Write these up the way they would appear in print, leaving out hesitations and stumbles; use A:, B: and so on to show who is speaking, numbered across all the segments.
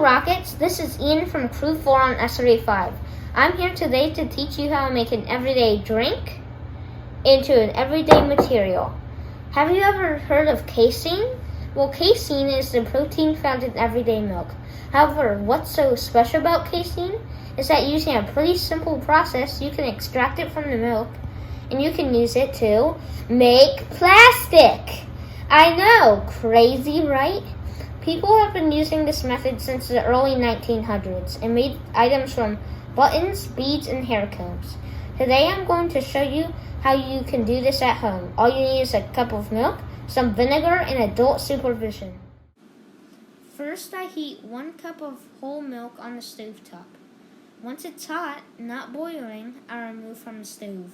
A: Hello Rockets, this is Ian from Crew 4 on SRE5. I'm here today to teach you how to make an everyday drink into an everyday material. Have you ever heard of casein? Well, casein is the protein found in everyday milk. However, what's so special about casein is that using a pretty simple process, you can extract it from the milk and you can use it to make plastic. I know, crazy, right? People have been using this method since the early 1900s and made items from buttons, beads, and hair combs. Today I'm going to show you how you can do this at home. All you need is a cup of milk, some vinegar, and adult supervision. First, I heat 1 cup of whole milk on the stove top. Once it's hot, not boiling, I remove from the stove.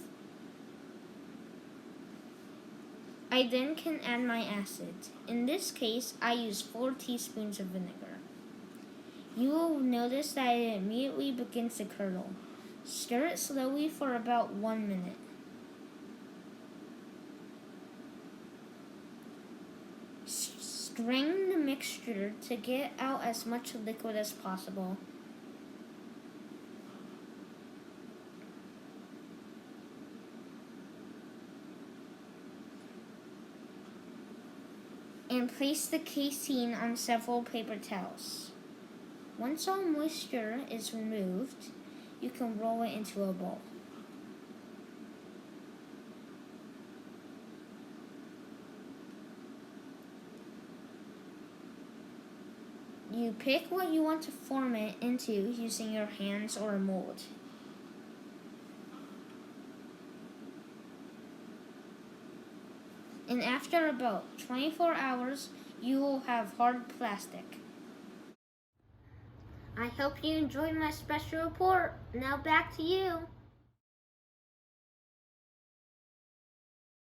A: I then can add my acids. In this case, I use 4 teaspoons of vinegar. You will notice that it immediately begins to curdle. Stir it slowly for about 1 minute. Strain the mixture to get out as much liquid as possible. And place the casein on several paper towels. Once all moisture is removed, you can roll it into a ball. You pick what you want to form it into using your hands or a mold. And after about 24 hours, you will have hard plastic. I hope you enjoyed my special report. Now back to you.